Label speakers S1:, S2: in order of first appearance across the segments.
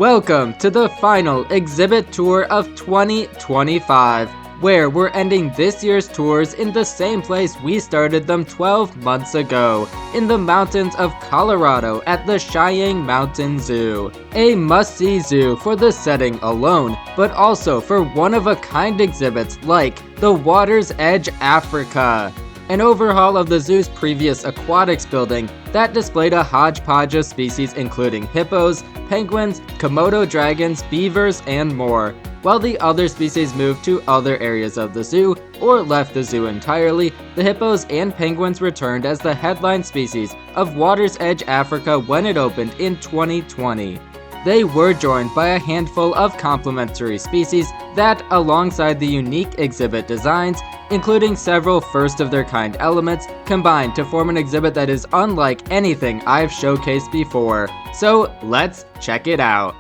S1: Welcome to the final exhibit tour of 2025, where we're ending this year's tours in the same place we started them 12 months ago, in the mountains of Colorado at the Cheyenne Mountain Zoo. A must-see zoo for the setting alone, but also for one-of-a-kind exhibits like the Water's Edge Africa, an overhaul of the zoo's previous aquatics building that displayed a hodgepodge of species including hippos, penguins, Komodo dragons, beavers, and more, while the other species moved to other areas of the zoo or left the zoo entirely. The hippos and penguins returned as the headline species of Water's Edge Africa when it opened in 2020. They were joined by a handful of complementary species that, alongside the unique exhibit designs, including several first-of-their-kind elements, combined to form an exhibit that is unlike anything I've showcased before. So let's check it out.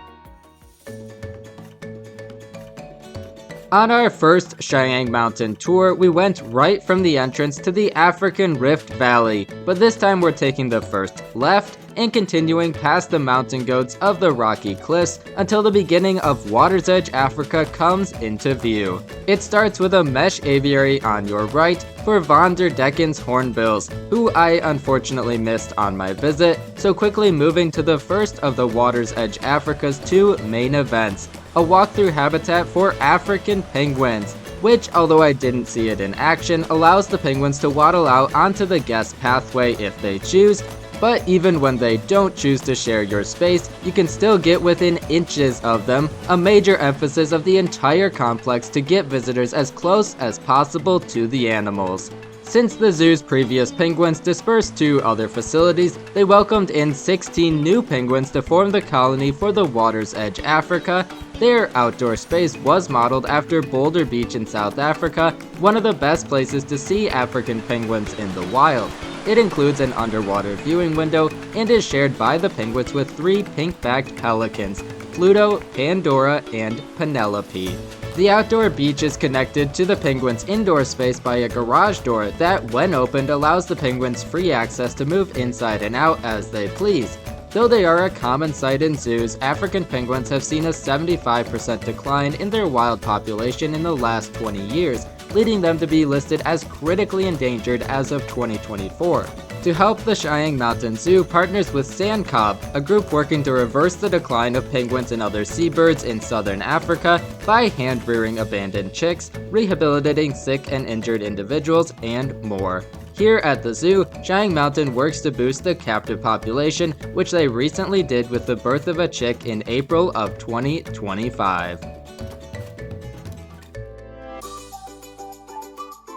S1: On our first Cheyenne Mountain tour, we went right from the entrance to the African Rift Valley, but this time we're taking the first left and continuing past the mountain goats of the rocky cliffs until the beginning of Water's Edge Africa comes into view. It starts with a mesh aviary on your right for von der Decken's hornbills, who I unfortunately missed on my visit, so quickly moving to the first of the Water's Edge Africa's two main events, a walkthrough habitat for African penguins, which, although I didn't see it in action, allows the penguins to waddle out onto the guest pathway if they choose. But even when they don't choose to share your space, you can still get within inches of them, a major emphasis of the entire complex to get visitors as close as possible to the animals. Since the zoo's previous penguins dispersed to other facilities, they welcomed in 16 new penguins to form the colony for the Water's Edge Africa. Their outdoor space was modeled after Boulder Beach in South Africa, one of the best places to see African penguins in the wild. It includes an underwater viewing window and is shared by the penguins with three pink-backed pelicans, Pluto, Pandora, and Penelope. The outdoor beach is connected to the penguins' indoor space by a garage door that, when opened, allows the penguins free access to move inside and out as they please. Though they are a common sight in zoos, African penguins have seen a 75% decline in their wild population in the last 20 years, leading them to be listed as critically endangered as of 2024. To help, the Cheyenne Mountain Zoo partners with Sandcob, a group working to reverse the decline of penguins and other seabirds in southern Africa by hand-rearing abandoned chicks, rehabilitating sick and injured individuals, and more. Here at the zoo, Cheyenne Mountain works to boost the captive population, which they recently did with the birth of a chick in April of 2025.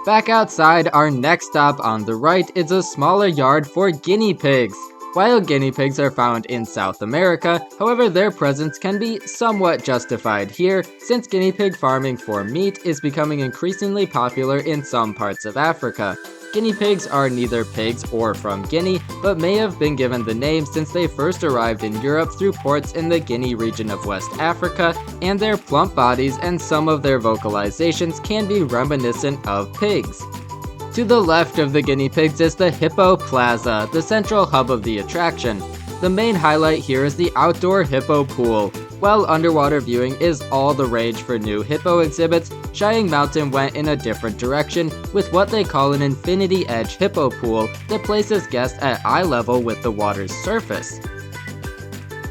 S1: Back outside, our next stop on the right is a smaller yard for guinea pigs. While guinea pigs are found in South America, however, their presence can be somewhat justified here, since guinea pig farming for meat is becoming increasingly popular in some parts of Africa. Guinea pigs are neither pigs or from Guinea, but may have been given the name since they first arrived in Europe through ports in the Guinea region of West Africa, and their plump bodies and some of their vocalizations can be reminiscent of pigs. To the left of the guinea pigs is the Hippo Plaza, the central hub of the attraction. The main highlight here is the outdoor hippo pool. While underwater viewing is all the rage for new hippo exhibits, Cheyenne Mountain went in a different direction with what they call an infinity edge hippo pool that places guests at eye level with the water's surface.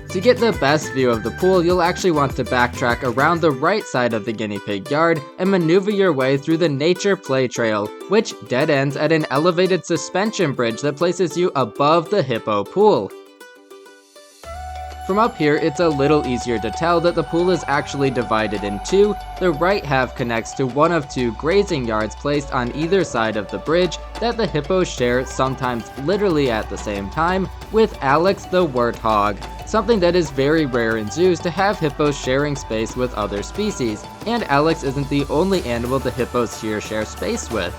S1: To get the best view of the pool, you'll actually want to backtrack around the right side of the guinea pig yard and maneuver your way through the nature play trail, which dead ends at an elevated suspension bridge that places you above the hippo pool. From up here, it's a little easier to tell that the pool is actually divided in two. The right half connects to one of two grazing yards placed on either side of the bridge that the hippos share, sometimes literally at the same time, with Alex the Warthog, something that is very rare in zoos to have hippos sharing space with other species, and Alex isn't the only animal the hippos here share space with.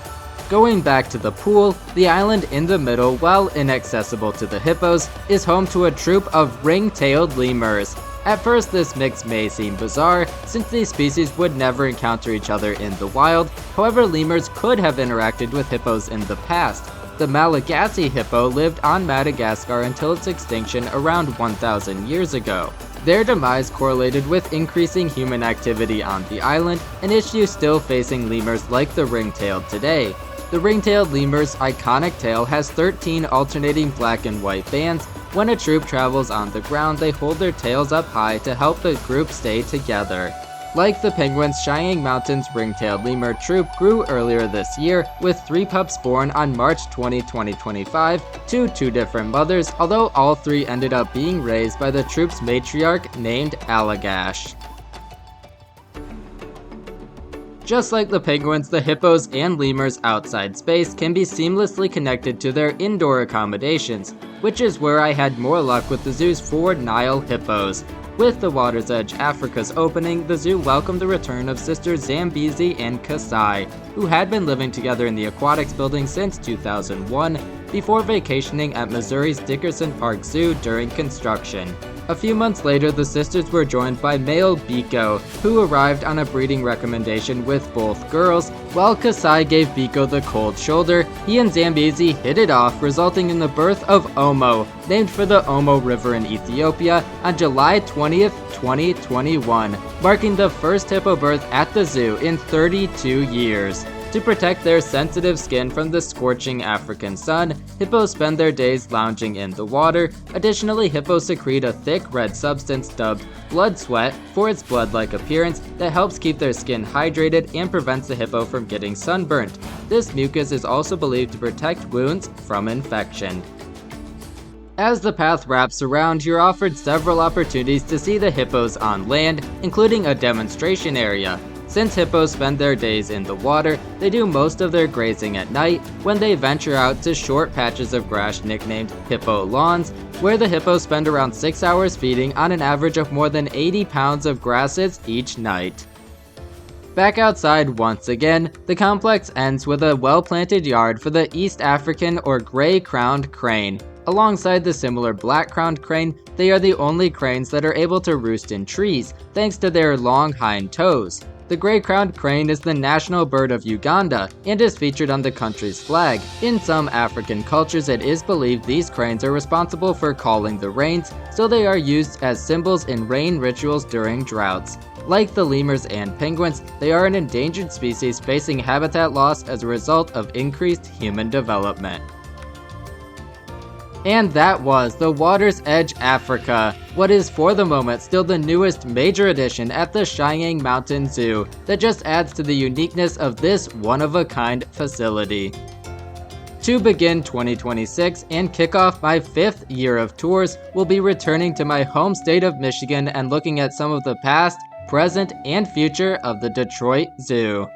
S1: Going back to the pool, the island in the middle, while inaccessible to the hippos, is home to a troop of ring-tailed lemurs. At first, this mix may seem bizarre, since these species would never encounter each other in the wild. However, lemurs could have interacted with hippos in the past. The Malagasy hippo lived on Madagascar until its extinction around 1,000 years ago. Their demise correlated with increasing human activity on the island, an issue still facing lemurs like the ring-tailed today. The ring-tailed lemur's iconic tail has 13 alternating black and white bands. When a troop travels on the ground, they hold their tails up high to help the group stay together. Like the penguins, Cheyenne Mountain's ring-tailed lemur troop grew earlier this year, with 3 pups born on March 20, 2025 to 2 different mothers, although all 3 ended up being raised by the troop's matriarch named Allagash. Just like the penguins, the hippos and lemurs outside space can be seamlessly connected to their indoor accommodations, which is where I had more luck with the zoo's 4 Nile hippos. With the Water's Edge Africa's opening, the zoo welcomed the return of sisters Zambezi and Kasai, who had been living together in the aquatics building since 2001, before vacationing at Missouri's Dickerson Park Zoo during construction. A few months later, the sisters were joined by male Biko, who arrived on a breeding recommendation with both girls. While Kasai gave Biko the cold shoulder, he and Zambezi hit it off, resulting in the birth of Omo, named for the Omo River in Ethiopia, on July 20th, 2021, marking the first hippo birth at the zoo in 32 years. To protect their sensitive skin from the scorching African sun, hippos spend their days lounging in the water. Additionally, hippos secrete a thick red substance dubbed blood sweat for its blood-like appearance that helps keep their skin hydrated and prevents the hippo from getting sunburnt. This mucus is also believed to protect wounds from infection. As the path wraps around, you're offered several opportunities to see the hippos on land, including a demonstration area. Since hippos spend their days in the water, they do most of their grazing at night when they venture out to short patches of grass nicknamed hippo lawns, where the hippos spend around 6 hours feeding on an average of more than 80 pounds of grasses each night. Back outside once again, the complex ends with a well-planted yard for the East African or gray-crowned crane. Alongside the similar black-crowned crane, they are the only cranes that are able to roost in trees, thanks to their long hind toes. The gray-crowned crane is the national bird of Uganda and is featured on the country's flag. In some African cultures, it is believed these cranes are responsible for calling the rains, so they are used as symbols in rain rituals during droughts. Like the lemurs and penguins, they are an endangered species facing habitat loss as a result of increased human development. And that was the Water's Edge Africa, what is for the moment still the newest major addition at the Cheyenne Mountain Zoo that just adds to the uniqueness of this one-of-a-kind facility. To begin 2026 and kick off my 5th year of tours, we'll be returning to my home state of Michigan and looking at some of the past, present, and future of the Detroit Zoo.